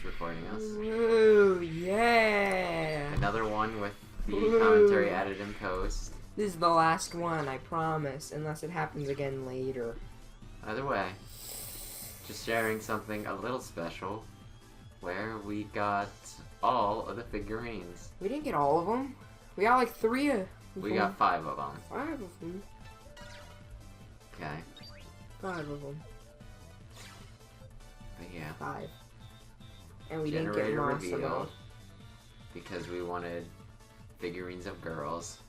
recording us. Ooh, yeah. Another one with the commentary added in post. This is the last one, I promise, unless it happens again later. Either way, just sharing something a little special, where we got all of the figurines. We didn't get all of them. We got like 3 of them. We got 5 of them. 5 of them. Okay. 5 of them. But yeah. 5. And we Generator didn't get revealed Massimo. because we wanted figurines of girls.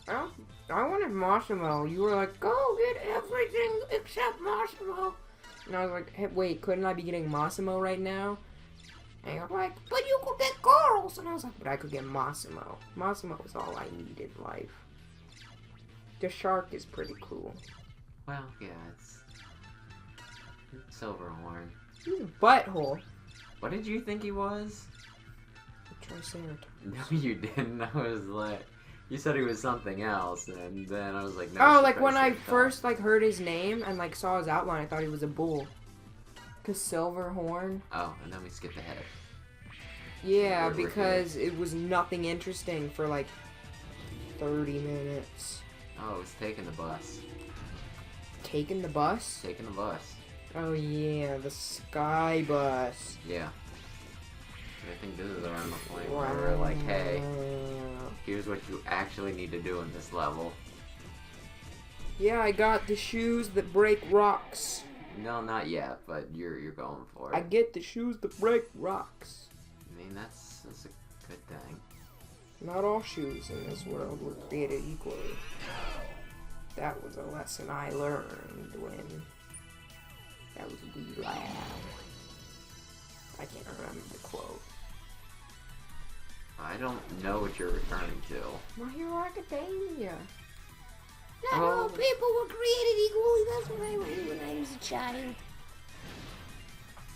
I wanted Massimo. You were like, go get everything except Massimo. And I was like, hey, wait, couldn't I be getting Massimo right now? And you're like, but you could get girls. And I was like, but I could get Massimo. Massimo was all I needed in life. The shark is pretty cool. Well, yeah, it's Silverhorn. He's a butthole. What did you think he was? A Triceratops. No, you didn't. I was like, you said he was something else, and then I was like, no. Oh, like when I first like heard his name and like saw his outline, I thought he was a bull. Cause Silverhorn. Oh, and then we skipped ahead. Yeah, because it was nothing interesting for like 30 minutes. Oh, it's taking the bus. Taking the bus? Taking the bus. Oh yeah, the sky bus. Yeah. I think this is around the point where we're like, hey, here's what you actually need to do in this level. Yeah, I got the shoes that break rocks. No, not yet, but you're going for it. I get the shoes that break rocks. I mean, that's a good thing. Not all shoes in this world were created equally. That was a lesson I learned when that was wee lad. I can't remember the quote. I don't know what you're referring to. My Hero Academia. Not all people were created equally. That's what I read when I was a child.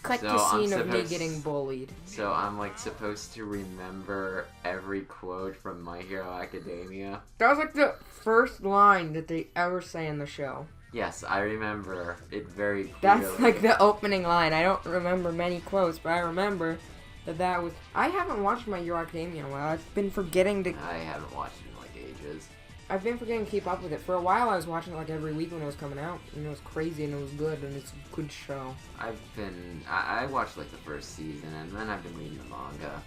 Cut So the scene I'm of me supposed- getting bullied. So I'm like supposed to remember every quote from My Hero Academia? That was like the first line that they ever say in the show. Yes, I remember it very clearly. That's like the opening line. I don't remember many quotes, but I remember that was... I haven't watched My Hero Academia in a while. I've been forgetting to... I haven't watched it in like ages. I've been forgetting to keep up with it. For a while, I was watching it like every week when it was coming out, and it was crazy, and it was good, and it's a good show. I watched like the first season, and then I've been reading the manga.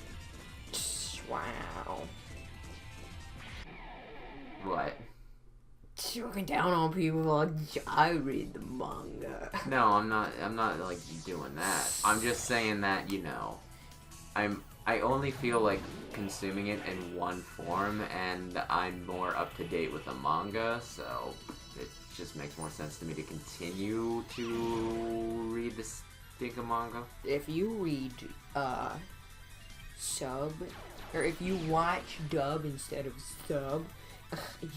Wow. What? Looking down on people like, I read the manga. No, I'm not like doing that. I'm just saying that, you know, I only feel like consuming it in one form, and I'm more up to date with the manga, so it just makes more sense to me to continue to read the stinking manga. If you read sub, or if you watch dub instead of sub,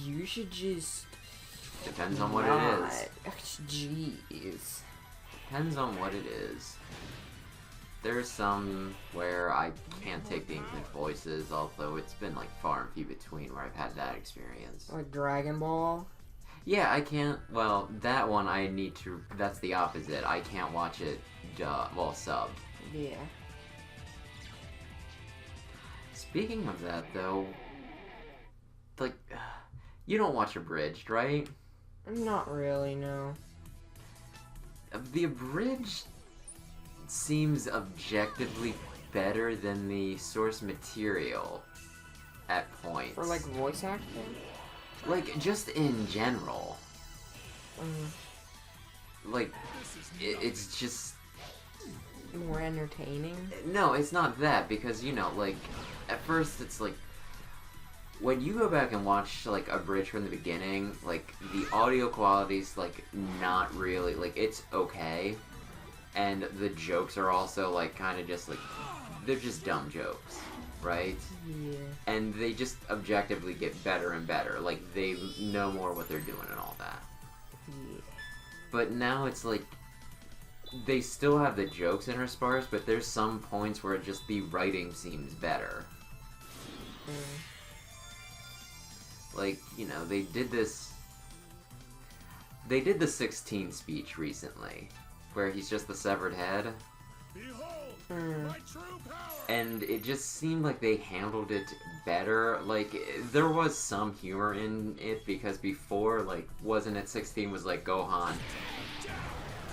you should just... Depends on what it is. Jeez. Depends on what it is. There's some where I can't take the English voices, although it's been like far and few between where I've had that experience. Like Dragon Ball? Yeah, I can't, well, that one I need to, that's the opposite. I can't watch it, subbed. Yeah. Speaking of that, though, like, you don't watch Abridged, right? Not really, no. The Abridged seems objectively better than the source material at points. For like voice acting? Like, just in general. Like, it's just... More entertaining? No, it's not that, because, you know, like, at first it's like, when you go back and watch, like, Abridged from the beginning, like, the audio quality's, like, not really, like, it's okay. And the jokes are also, like, kind of just, like, they're just dumb jokes, right? Yeah. And they just objectively get better and better. Like, they know more what they're doing and all that. Yeah. But now it's, like, they still have the jokes interspersed, but there's some points where just the writing seems better. Like, you know, they did the 16 speech recently, where he's just the severed head. Behold, And it just seemed like they handled it better. Like, there was some humor in it, because before, like, wasn't it 16 was like, Gohan,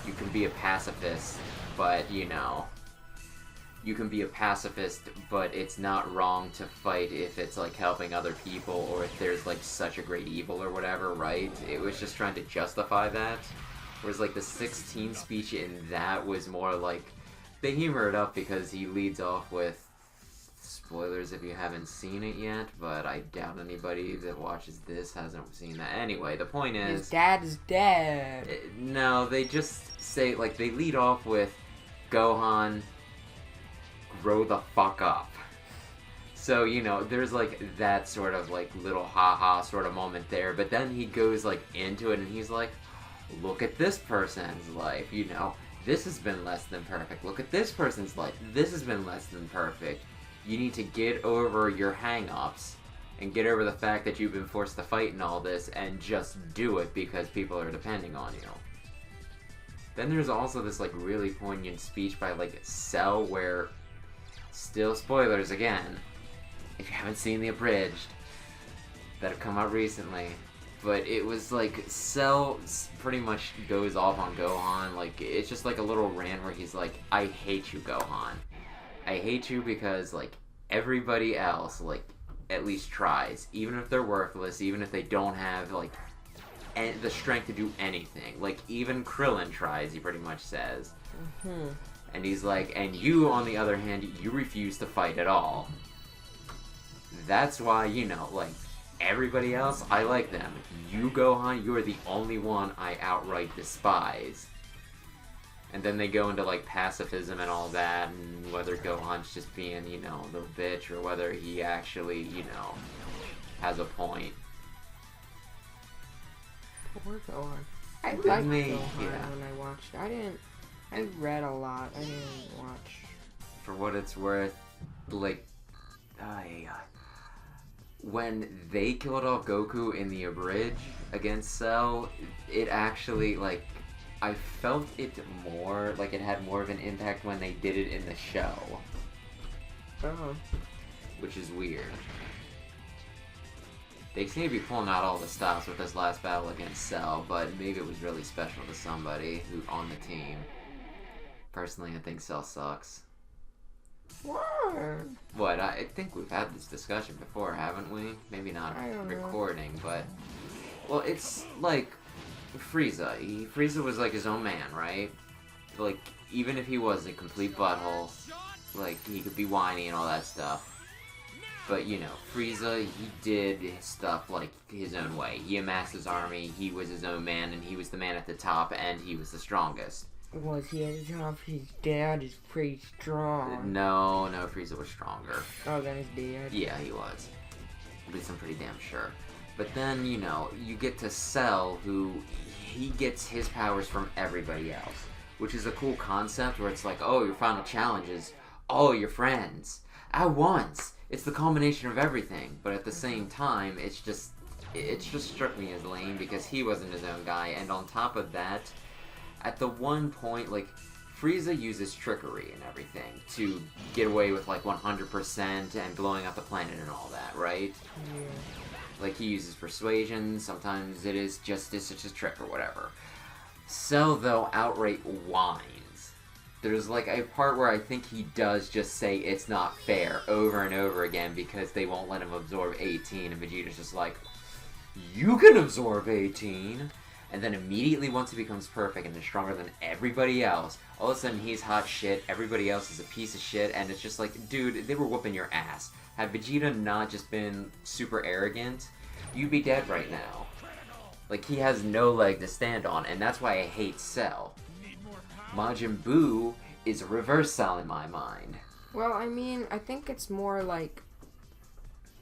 you can be a pacifist, but, you know, you can be a pacifist, but it's not wrong to fight if it's, like, helping other people, or if there's, like, such a great evil or whatever, right? It was just trying to justify that. Whereas, like, the 16 speech in that was more like, they humor it up because he leads off with, spoilers if you haven't seen it yet, but I doubt anybody that watches this hasn't seen that. Anyway, the point is... His dad is dead. No, they just say, like, they lead off with, Gohan, grow the fuck up. So, you know, there's, like, that sort of, like, little ha-ha sort of moment there, but then he goes, like, into it, and he's like, look at this person's life, you know, this has been less than perfect. Look at this person's life. This has been less than perfect. You need to get over your hang-ups and get over the fact that you've been forced to fight and all this, and just do it because people are depending on you. Then there's also this, like, really poignant speech by, like, Cell where, still spoilers again, if you haven't seen the abridged, that have come out recently. But it was like, Cell pretty much goes off on Gohan. Like, it's just like a little rant where he's like, I hate you, Gohan. I hate you because, like, everybody else, like, at least tries. Even if they're worthless, even if they don't have, like, the strength to do anything. Like, even Krillin tries, he pretty much says. Mm-hmm. And he's like, and you, on the other hand, you refuse to fight at all. That's why, you know, like, everybody else, I like them. You, Gohan, you're the only one I outright despise. And then they go into, like, pacifism and all that, and whether Gohan's just being, you know, a little bitch, or whether he actually, you know, has a point. Poor Gohan. I liked Gohan yeah. when I watched it. I read a lot. I didn't watch. For what it's worth, like, when they killed off Goku in the abridge against Cell, it actually, like, I felt it more, like, it had more of an impact when they did it in the show. Oh. Which is weird. They seem to be pulling out all the stops with this last battle against Cell, but maybe it was really special to somebody who on the team. Personally, I think Cell sucks. What? What? I think we've had this discussion before, haven't we? Maybe not recording, but... Well, it's like Frieza. Frieza was like his own man, right? Like, even if he was a complete butthole, like, he could be whiny and all that stuff. But, you know, Frieza, he did his stuff, like, his own way. He amassed his army, he was his own man, and he was the man at the top, and he was the strongest. Was he at the top? His dad is pretty strong. No, Frieza was stronger. Oh, then his dad? Yeah, he was. At least I'm pretty damn sure. But then, you know, you get to Cell, who, he gets his powers from everybody else. Which is a cool concept where it's like, oh, your final challenge is all your friends at once. It's the culmination of everything. But at the same time, it just struck me as lame because he wasn't his own guy. And on top of that, at the one point, like, Frieza uses trickery and everything to get away with, like, 100% and blowing up the planet and all that, right? Yeah. Like, he uses persuasion, sometimes it's just a trick or whatever. Cell, though, outright whines. There's, like, a part where I think he does just say it's not fair over and over again because they won't let him absorb 18, and Vegeta's just like, you can absorb 18! And then immediately, once he becomes perfect and is stronger than everybody else, all of a sudden he's hot shit, everybody else is a piece of shit, and it's just like, dude, they were whooping your ass. Had Vegeta not just been super arrogant, you'd be dead right now. Like, he has no leg to stand on, and that's why I hate Cell. Majin Buu is a reverse Cell in my mind. Well, I mean, I think it's more like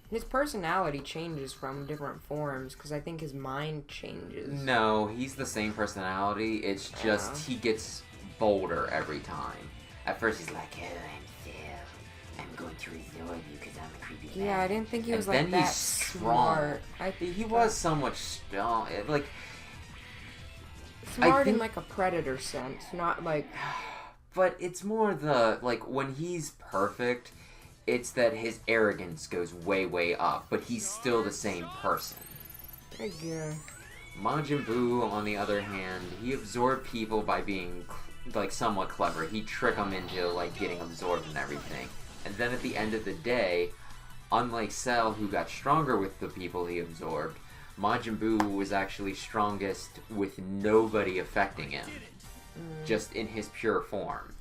his personality changes from different forms, because I think his mind changes. No, he's the same personality, it's just he gets bolder every time. At first he's like, oh, I'm Cell. I'm going to resort you because I'm a creepy guy. Yeah, I didn't think he was and like then that he's smart. He was somewhat strong, like... Smart in like a predator sense, not like... But it's more the, like, when he's perfect, it's that his arrogance goes way, way up, but he's still the same person. I guess. Majin Buu, on the other hand, he absorbed people by being, like, somewhat clever. He'd trick them into, like, getting absorbed and everything. And then at the end of the day, unlike Cell, who got stronger with the people he absorbed, Majin Buu was actually strongest with nobody affecting him. Just in his pure form.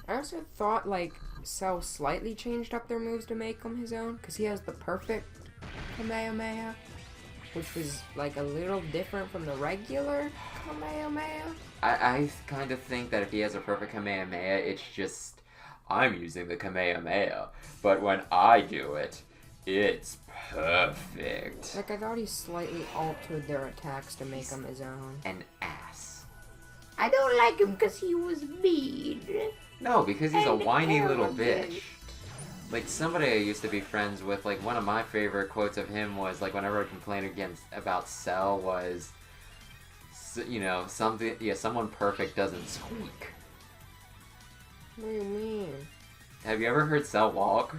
I also thought, like, Cell slightly changed up their moves to make him his own, because he has the perfect Kamehameha, which was, like, a little different from the regular Kamehameha. I kind of think that if he has a perfect Kamehameha, it's just, I'm using the Kamehameha, but when I do it, it's perfect. Like, I thought he slightly altered their attacks to make him his own. An ass. I don't like him because he was mean. No, because he's a And whiny little arrogant. bitch. Like, somebody I used to be friends with, like, one of my favorite quotes of him was, like, whenever I complained about Cell was, you know, someone perfect doesn't squeak. What do you mean? Have you ever heard Cell walk?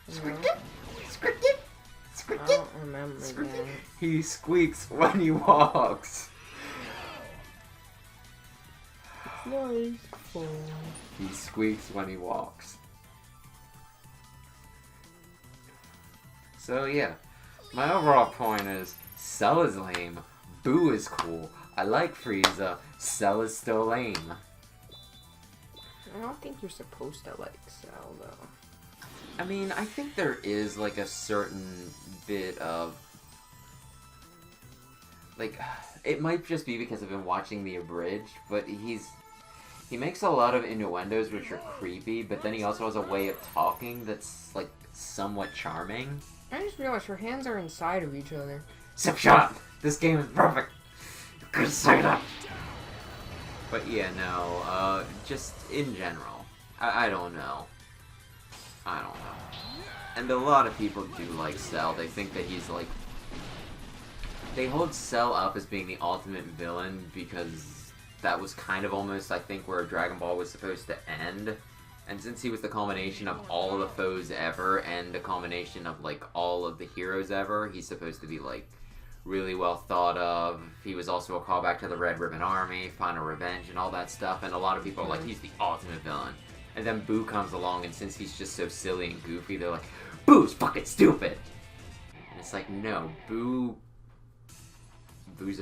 No, Scripted? I Scripted? don't remember that. He squeaks when he walks. Nice. He squeaks when he walks. So yeah, my overall point is, Cell is lame, Boo is cool, I like Frieza, Cell is still lame. I don't think you're supposed to like Cell, though. I mean, I think there is, like, a certain bit of, like, it might just be because I've been watching the abridged, but he makes a lot of innuendos which are creepy, but then he also has a way of talking that's, like, somewhat charming. I just realized her hands are inside of each other. So shut up! This game is perfect! You could say that! But yeah, no, just in general. I don't know. I don't know. And a lot of people do like Cell. They think that he's like... They hold Cell up as being the ultimate villain because that was kind of almost, I think, where Dragon Ball was supposed to end. And since he was the culmination of all of the foes ever and the culmination of, like, all of the heroes ever, he's supposed to be, like, really well thought of. He was also a callback to the Red Ribbon Army, Final Revenge, and all that stuff. And a lot of people are like, he's the ultimate villain. And then Boo comes along, and since he's just so silly and goofy, they're like, Boo's fucking stupid! And it's like, no, Boo's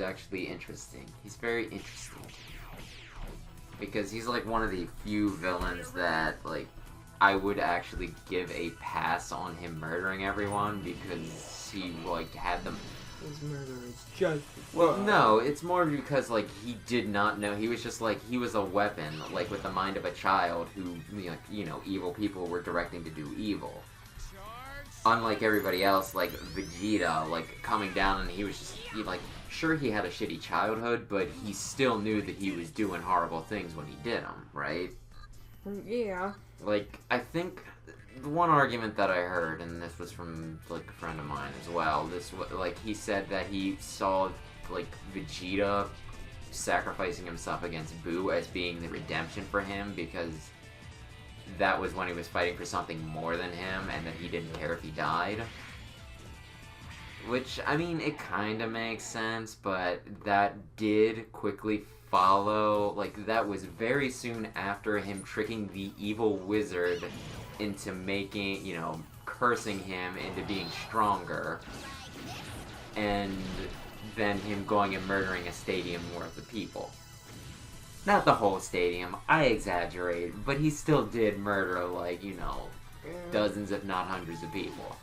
actually interesting. He's very interesting. Because he's, like, one of the few villains that, like, I would actually give a pass on him murdering everyone, because he, like, had them... His murder is just... Well, no, it's more because, like, he did not know. He was just, like, he was a weapon, like, with the mind of a child who, you know, evil people were directing to do evil. Unlike everybody else, like, Vegeta, like, coming down and he was just, sure, he had a shitty childhood, but he still knew that he was doing horrible things when he did them, right? Yeah. Like, I think the one argument that I heard, and this was from, like, a friend of mine as well, like, he said that he saw, like, Vegeta sacrificing himself against Buu as being the redemption for him, because that was when he was fighting for something more than him, and that he didn't care if he died. Which, I mean, it kinda makes sense, but that did quickly follow, like, that was very soon after him tricking the evil wizard into making, you know, cursing him into being stronger, and then him going and murdering a stadium worth of people. Not the whole stadium, I exaggerate, but he still did murder, like, you know, dozens if not hundreds of people.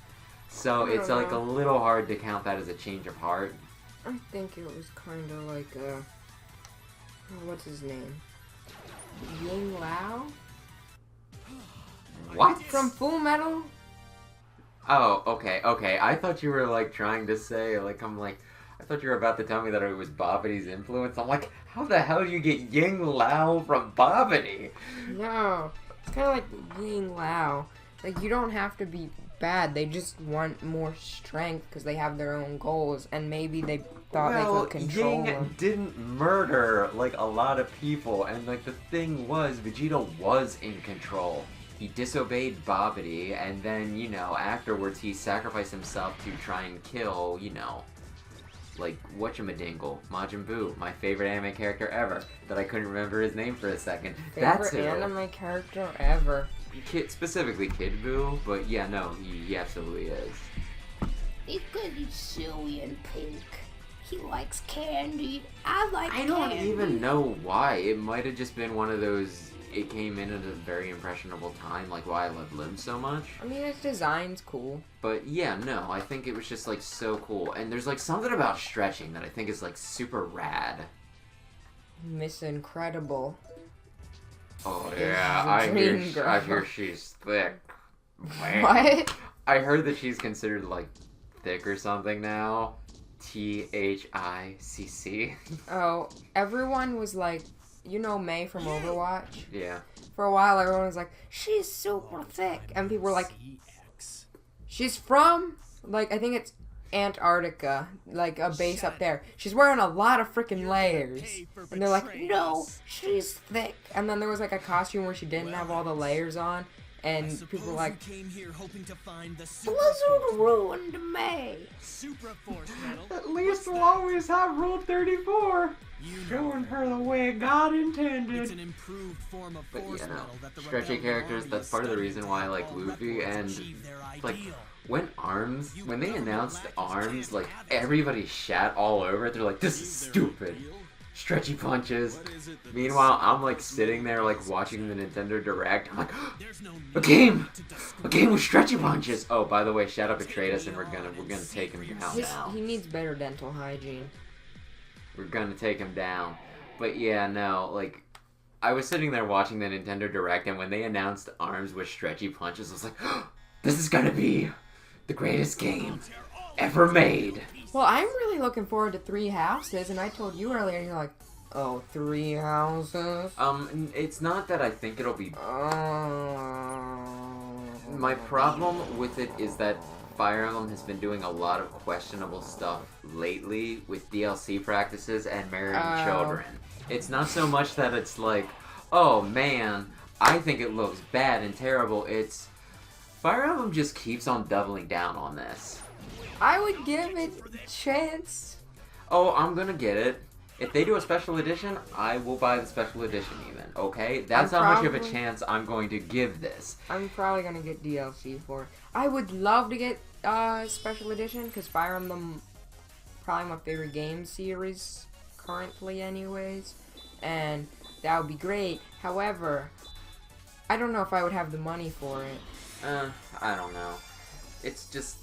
So it's, like, a little hard to count that as a change of heart. I think it was kind of like, what's his name? Ying Lao? What? From Full Metal? Oh, okay. I thought you were, like, trying to say, like, I thought you were about to tell me that it was Babidi's influence. I'm like, how the hell do you get Ying Lao from Babidi? No. It's kind of like Ying Lao. Like, you don't have to be bad. They just want more strength because they have their own goals. And maybe they thought they could control Ying him. didn't murder, like, a lot of people, and, like, the thing was, Vegeta was in control. He disobeyed Babidi, and then, you know, afterwards he sacrificed himself to try and kill, you know, like, whatchamadingle, Majin Buu, my favorite anime character ever, that I couldn't remember his name for a second. That's who. Favorite anime character ever. Specifically Kid Buu, but yeah, no, he absolutely is. It's because he's silly and pink. He likes candy. I like I candy. don't even know why. It might have just been one of those, it came in at a very impressionable time, like why I love Lim so much. I mean, his design's cool. But yeah, no, I think it was just like so cool. And there's like something about stretching that I think is like super rad. Miss Incredible. Oh Is yeah, the I dream girl. hear she's thick. Man. What? I heard that she's considered like thick or something now. THICC. Oh, everyone was like, you know Mei from Overwatch? Yeah. For a while, everyone was like, she's super thick. And people were like, she's from, like, I think it's Antarctica, like a base up there. She's wearing a lot of freaking layers. And they're like, no, she's thick. And then there was like a costume where she didn't have all the layers on. And people were like, Blizzard ruined May. At least we'll always have Rule 34. Showing her the way God intended. It's an improved form of But force yeah, no. metal that the Stretchy rebellion characters, armies that's part of the studied reason why I like all Luffy, rebels and achieve their like ideal. when they announced arms, like everybody shat all over it. They're like, this is stupid. Stretchy punches. Meanwhile, I'm like sitting there like watching the Nintendo Direct. I'm like, a game with stretchy punches. Oh, by the way, Shadow betrayed us, and we're gonna take him down now. he needs better dental hygiene. We're gonna take him down. But yeah, no, like, I was sitting there watching the Nintendo Direct, and when they announced arms with stretchy punches, I was like, this is gonna be the greatest game ever made. Well, I'm really looking forward to Three Houses, and I told you earlier, and you're like, oh, Three Houses? It's not that I think it'll be... Oh. My problem with it is that Fire Emblem has been doing a lot of questionable stuff lately with DLC practices and marrying children. It's not so much that it's like, oh man, I think it looks bad and terrible. It's Fire Emblem just keeps on doubling down on this. I would give it a chance. Oh, I'm gonna get it. If they do a special edition, I will buy the special edition even, okay? That's how much of a chance I'm going to give this. I'm probably going to get DLC for it. I would love to get special edition, because Fire Emblem probably my favorite game series currently anyways, and that would be great. However, I don't know if I would have the money for it. I don't know. It's just...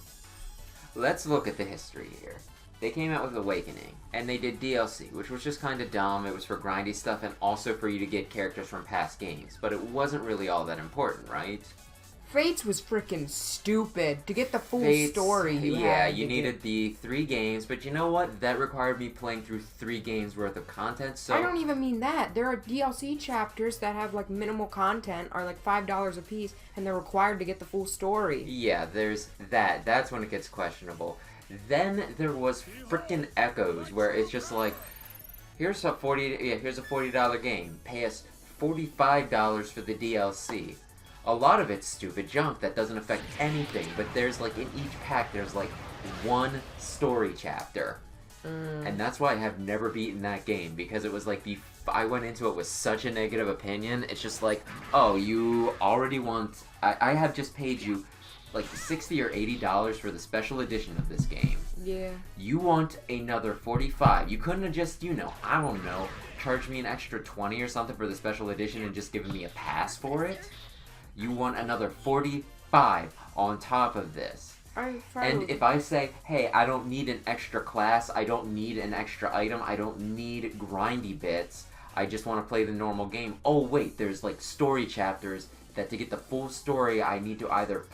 Let's look at the history here. They came out with Awakening, and they did DLC, which was just kind of dumb. It was for grindy stuff and also for you to get characters from past games, but it wasn't really all that important, right? Fates was freaking stupid. To get the full Fates, story, you needed the 3 games, but you know what? That required me playing through 3 games worth of content, so... I don't even mean that. There are DLC chapters that have, like, minimal content, are like $5 a piece, and they're required to get the full story. Yeah, there's that. That's when it gets questionable. Then there was frickin' Echoes, where it's just like, here's a $40 game. Pay us $45 for the DLC. A lot of it's stupid junk that doesn't affect anything, but there's like, in each pack, there's like 1 story chapter. And that's why I have never beaten that game, because it was like, I went into it with such a negative opinion. It's just like, oh, you already want... I have just paid you like $60 or $80 for the special edition of this game. Yeah. You want another $45. You couldn't have just, I don't know, charged me an extra $20 or something for the special edition and just given me a pass for it? You want another $45 on top of this. And if I say, hey, I don't need an extra class, I don't need an extra item, I don't need grindy bits, I just want to play the normal game. Oh wait, there's like story chapters that to get the full story I need to either,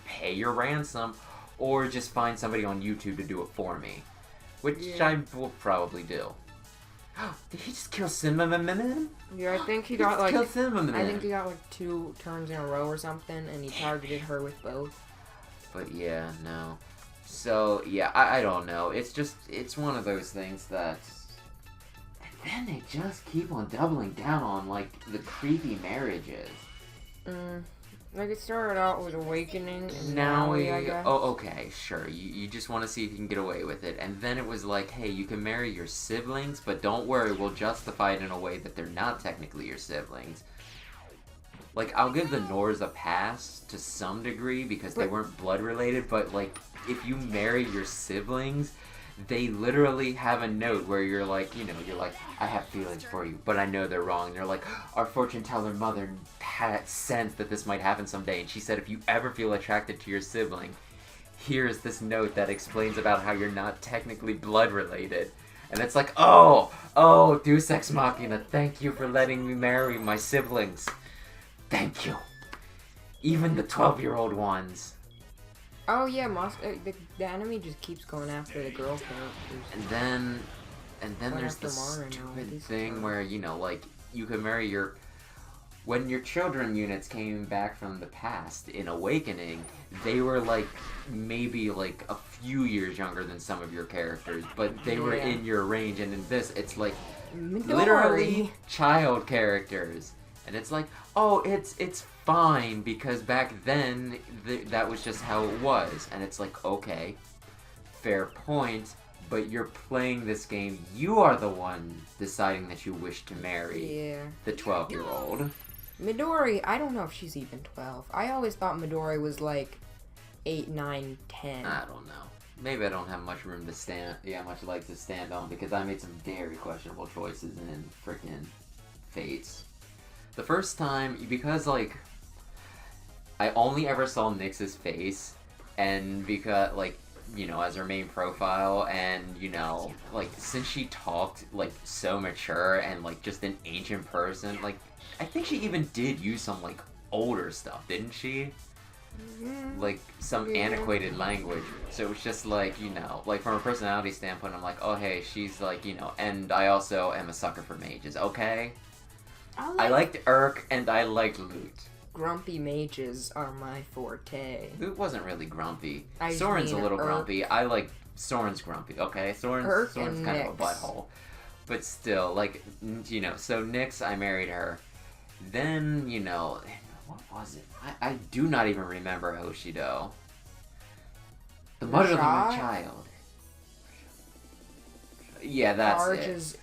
pay your ransom or just find somebody on YouTube to do it for me. Which I will probably do. Did he just kill Cinnamon? Yeah, I think he got like... Kill Cinnamon. I think he got like 2 turns in a row or something, and he targeted her with both. But yeah, no. So yeah, I don't know. It's one of those things that. And then they just keep on doubling down on like the creepy marriages. Like it started out with Awakening and Now Maui, I guess. oh okay, sure. You just want to see if you can get away with it, and then it was like, hey, you can marry your siblings, but don't worry, we'll justify it in a way that they're not technically your siblings. Like, I'll give the Norse a pass to some degree because they weren't blood related, but like, if you marry your siblings, they literally have a note where you're like, I have feelings for you, but I know they're wrong. And they're like, our fortune teller mother had sense that this might happen someday, and she said if you ever feel attracted to your sibling, here's this note that explains about how you're not technically blood related. And it's like, oh, Deus Ex Machina, thank you for letting me marry my siblings. Thank you. Even the 12-year-old ones. Oh yeah, the anime just keeps going after the girl characters. And then there's after this Mario, stupid thing where, like, you can marry your... When your children units came back from the past in Awakening, they were, like, maybe, like, a few years younger than some of your characters, but they were in your range, and in this, it's, like, literally child characters. And it's like, oh, it's fine, because back then, that was just how it was. And it's like, okay, fair point, but you're playing this game, you are the one deciding that you wish to marry the 12-year-old. Midori, I don't know if she's even 12. I always thought Midori was like 8, 9, 10. I don't know. Maybe I don't have much room to stand, much leg to stand on, because I made some very questionable choices in frickin' Fates. The first time, because, like, I only ever saw Nyx's face, and because, like, as her main profile, and, like, since she talked, like, so mature and, like, just an ancient person, like, I think she even did use some, like, older stuff, didn't she? Like, some antiquated language. So it was just, like, like, from a personality standpoint, I'm like, oh, hey, she's, like, and I also am a sucker for mages, okay? I liked Urk, and I liked Lute. Grumpy mages are my forte. Lute wasn't really grumpy. I Soren's a mean little Urk. grumpy. I like Soren's grumpy, okay? Soren's kind Nyx. of a butthole. But still, like, so Nyx, I married her. Then, what was it? I do not even remember Hoshido. The mother of my child. Yeah, that's Arge's it.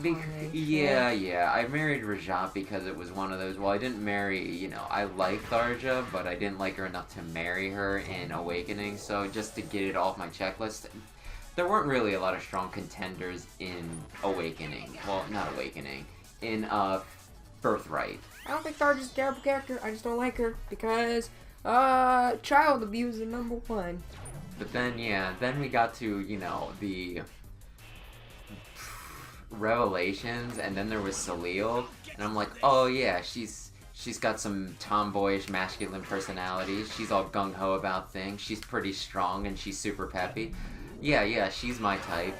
reincarnation. I married Rajat because it was one of those, well, I didn't marry, I liked Tharja, but I didn't like her enough to marry her in Awakening, so just to get it off my checklist, there weren't really a lot of strong contenders in Awakening. Well, not Awakening. In, Birthright. I don't think Tharja's a terrible character, I just don't like her, because, child abuse is number 1. But then, then we got to, the Revelations, and then there was Salil, and I'm like, oh yeah, she's got some tomboyish masculine personality, she's all gung-ho about things, she's pretty strong, and she's super peppy. Yeah, she's my type.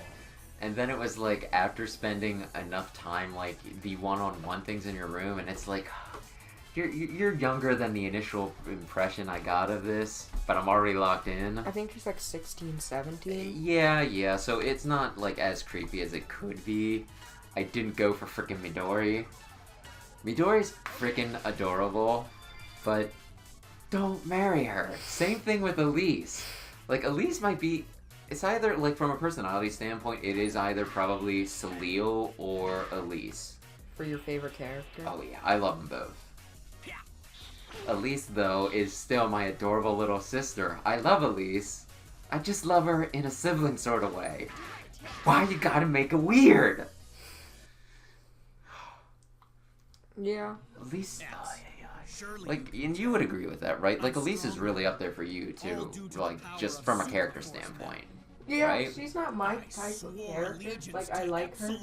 And then it was like, after spending enough time, like, the one-on-one things in your room, and it's like, you're younger than the initial impression I got of this, but I'm already locked in. I think she's like 16, 17. Yeah, so it's not, like, as creepy as it could be. I didn't go for frickin' Midori. Midori's frickin' adorable, but don't marry her. Same thing with Elise. Like, Elise might be... It's either, like, from a personality standpoint, it is either probably Salil or Elise. For your favorite character? Oh yeah, I love them both. Elise, though, is still my adorable little sister. I love Elise. I just love her in a sibling sort of way. Why you gotta make it weird? Yeah. Elise... Like, and you would agree with that, right? Like, Elise is really up there for you, too. Like, just from a character standpoint. Yeah, right? she's not my type of character. Like, I like her.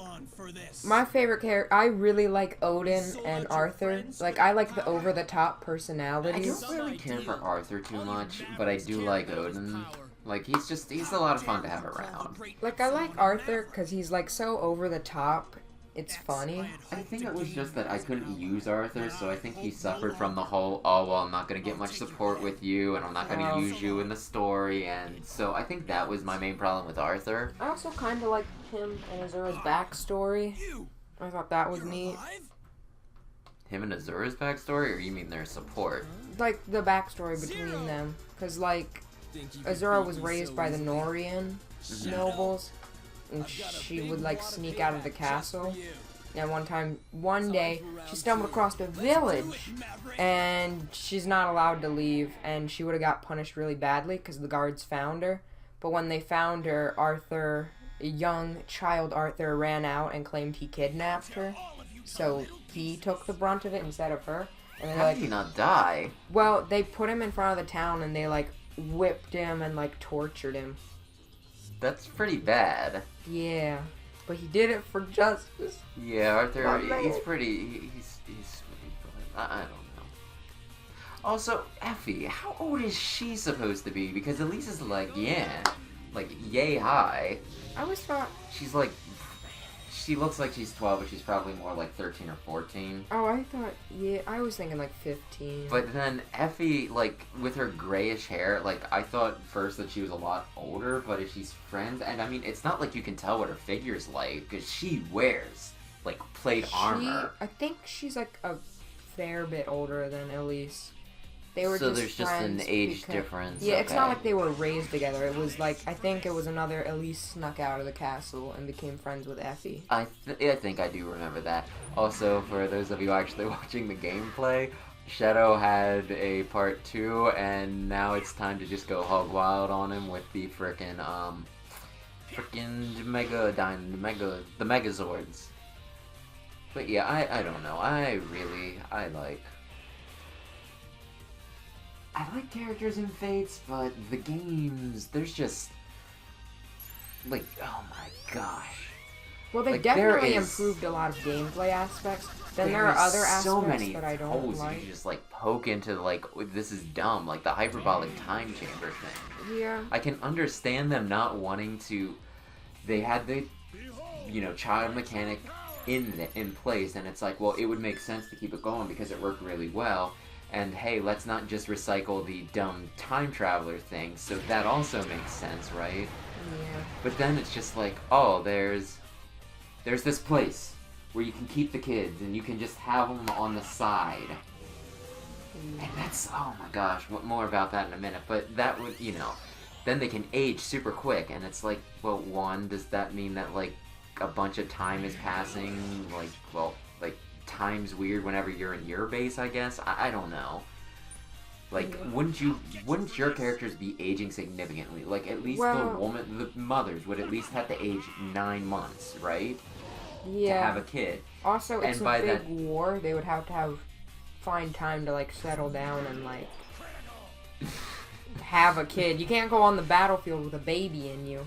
My favorite character, I really like Odin and Arthur. Like, I like the over-the-top I personalities. don't really care for Arthur too much, but I do like Odin. Like, he's a lot of fun to have around. Like, I like Arthur because he's, like, so over-the-top. it's funny. I think it was just that I couldn't use Arthur, so I think he suffered from the whole, oh, well, I'm not going to get much support with you, and I'm not going to use you in the story, and so I think that was my main problem with Arthur. I also kind of liked him and Azura's backstory. I thought that was neat. Him and Azura's backstory, or you mean their support? Like, the backstory between them. Because, like, Azura was raised by the Norian nobles, and she would, like, sneak out of the castle. And one day, she stumbled across a village, and she's not allowed to leave, and she would have got punished really badly because the guards found her. But when they found her, Arthur, young child Arthur, ran out and claimed he kidnapped her. So he took the brunt of it instead of her. And then, How did he not die? Well, they put him in front of the town and they, like, whipped him and, like, tortured him. That's pretty bad. Yeah. But he did it for justice. Yeah, Arthur, My he's man. pretty, he's sweet, but I don't know. Also, Effie, how old is she supposed to be? Because Elise is like, yeah, like, yay high. I always thought... She's like, she looks like she's 12, but she's probably more like 13 or 14. Oh, I thought... Yeah, I was thinking, like, 15. But then Effie, like, with her grayish hair, like, I thought first that she was a lot older, but if she's friends, and I mean, it's not like you can tell what her figure's like, because she wears, like, plate armor. I think she's, like, a fair bit older than Elise. They were So just there's just an friends age because- difference. Yeah, it's not okay. like they were raised together. It was like, I think it was another Elise snuck out of the castle and became friends with Effie. I think I do remember that. Also, for those of you actually watching the gameplay, Shadow had a part 2, and now it's time to just go hog wild on him with the frickin' the Megazords. But yeah, I don't know. I like characters in Fates, but the games, there's just, like, oh my gosh. Well, they Like, there definitely is- improved a lot of gameplay aspects. Then there are other so aspects many that I don't holes like. you just, like, poke into, like, this is dumb, like the hyperbolic time chamber thing. Yeah. I can understand them not wanting to, they had the, child mechanic in place, and it's like, well, it would make sense to keep it going because it worked really well. And hey, let's not just recycle the dumb time traveler thing, so that also makes sense, right? Yeah. But then it's just like, oh, there's this place where you can keep the kids and you can just have them on the side. And that's, oh my gosh, more about that in a minute, but that would, then they can age super quick, and it's like, well, one, does that mean that, like, a bunch of time is passing, like, well, like, time's weird whenever you're in your base, I guess? I don't know. Like, wouldn't your characters be aging significantly? Like, at least the mothers would at least have to age 9 months, right? Yeah. To have a kid. Also, it's And a by big that- war. They would have to find time to, like, settle down and, like, have a kid. You can't go on the battlefield with a baby in you.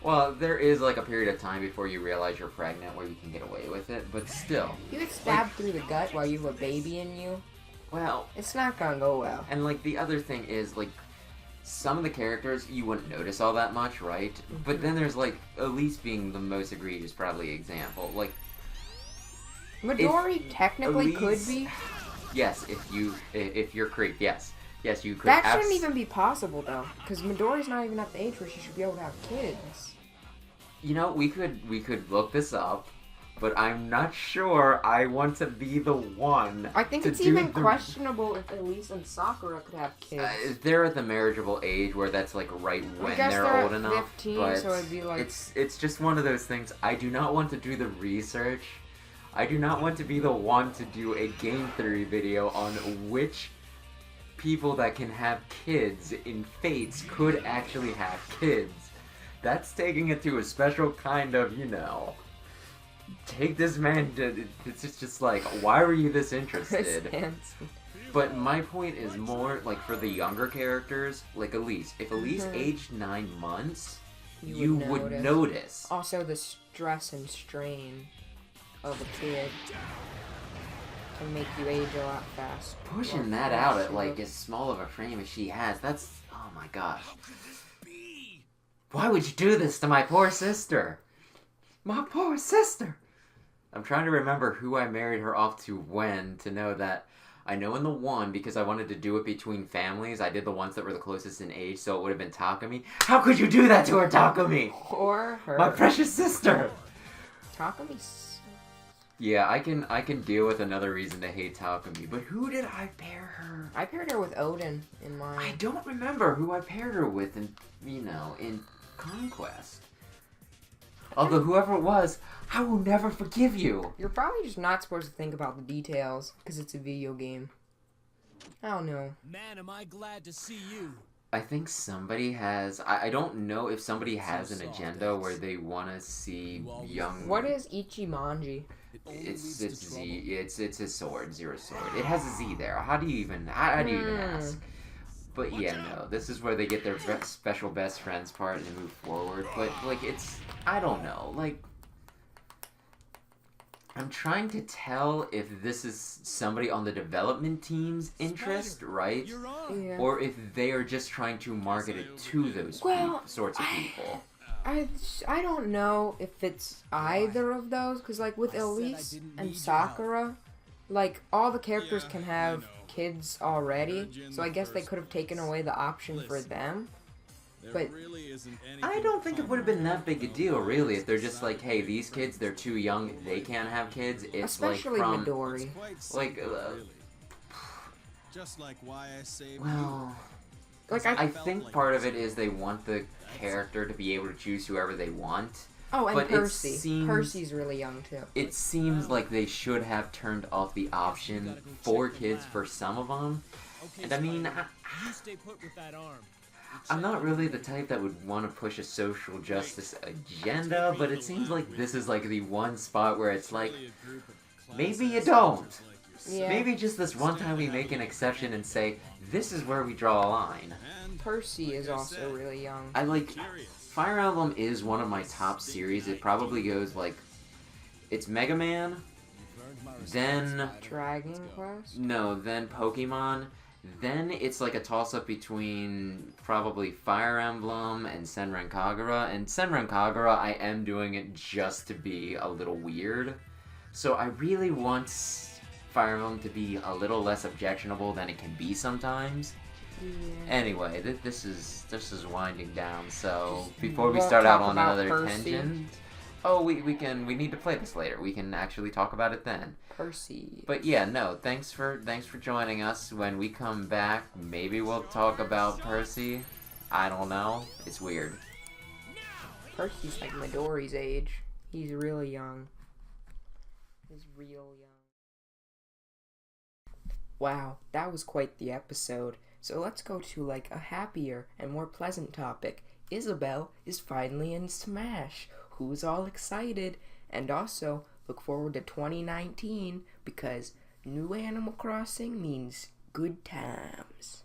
Well, there is, like, a period of time before you realize you're pregnant where you can get away with it, but still. You get stabbed through the gut while you have a baby in you. Well, It's not gonna go well. and, like, the other thing is, like, some of the characters you wouldn't notice all that much, right? But then there's, like, Elise being the most egregious, probably, example. Like, Midori technically Elise- could be. yes, if you're creeped, yes. Yes, you could. That shouldn't even be possible, though. Because Midori's not even at the age where she should be able to have kids. We could look this up, but I'm not sure I want to be the one. I think to it's do even the- questionable if Elise and Sakura could have kids. They're at the marriageable age where that's like right when guess they're they're old at enough. 15, but so it'd be like- it's just one of those things. I do not want to do the research. I do not want to be the one to do a game theory video on which people that can have kids in Fates could actually have kids. That's taking it to a special kind of, take this man to, it's just like, why were you this Chris interested? Hansen. But my point is more, like, for the younger characters, like Elise. If Elise aged 9 months, you would notice. Also, the stress and strain of a kid can make you age a lot faster. Pushing that out at, like, as small of a frame as she has, that's, oh my gosh. Why would you do this to my poor sister? My poor sister. I'm trying to remember who I married her off to when to know that. I know in the one, because I wanted to do it between families, I did the ones that were the closest in age, so it would have been Takumi. How could you do that to her, Takumi? Or her. My precious sister! Takumi. Yeah, I can deal with another reason to hate Takumi, but who did I pair her? I paired her with Odin in mine. I don't remember who I paired her with in Conquest. Although whoever it was, I will never forgive you. You're probably just not supposed to think about the details, because it's a video game. I don't know. Man, am I glad to see you. I think somebody has... I don't know if somebody has an agenda where they want to see young... What is Ichimonji? It's his sword, Zero's sword. It has a Z there. How do you even ask? But yeah, no, this is where they get their special best friends part and move forward. But, like, it's... I don't know. Like, I'm trying to tell if this is somebody on the development team's interest, right? Yeah. Or if they are just trying to market it to those sorts of people. I don't know if it's either of those, because, like, with Elise and Sakura, like, all the characters can have kids already, so I guess they could have taken away the option for them. But I don't think it would have been that big a deal, really, if they're just like, hey, these kids, they're too young, they can't have kids. It's especially like from... Midori. Like, just like why I saved well... Like, I think part of it is they want the character to be able to choose whoever they want. Oh, and but Percy. Percy's really young, too. It seems like they should have turned off the option for kids for some of them. And I mean, You stay put with that arm. I'm not really the type that would want to push a social justice agenda, but it seems like this is like the one spot where it's like, maybe you don't. Yeah. Maybe just this one time we make an exception and say, this is where we draw a line. Percy is also really young. I like... Fire Emblem is one of my top series. It probably goes like... It's Mega Man, then... Dragon Quest? No, then Pokemon. Then it's like a toss-up between probably Fire Emblem and Senran Kagura. And Senran Kagura, I am doing it just to be a little weird. So I really want Fire Emblem to be a little less objectionable than it can be sometimes. Yeah. Anyway, this is winding down. So before we Won't start out talk on about another Percy. tangent, oh, we need to play this later. We can actually talk about it then. Percy. But yeah, no, thanks for joining us. When we come back, maybe we'll talk about Percy. I don't know. It's weird. Percy's like Midori's age. He's really young. He's real young. Wow, that was quite the episode. So let's go to like a happier and more pleasant topic. Isabelle is finally in Smash. Who's all excited? And also, look forward to 2019 because new Animal Crossing means good times.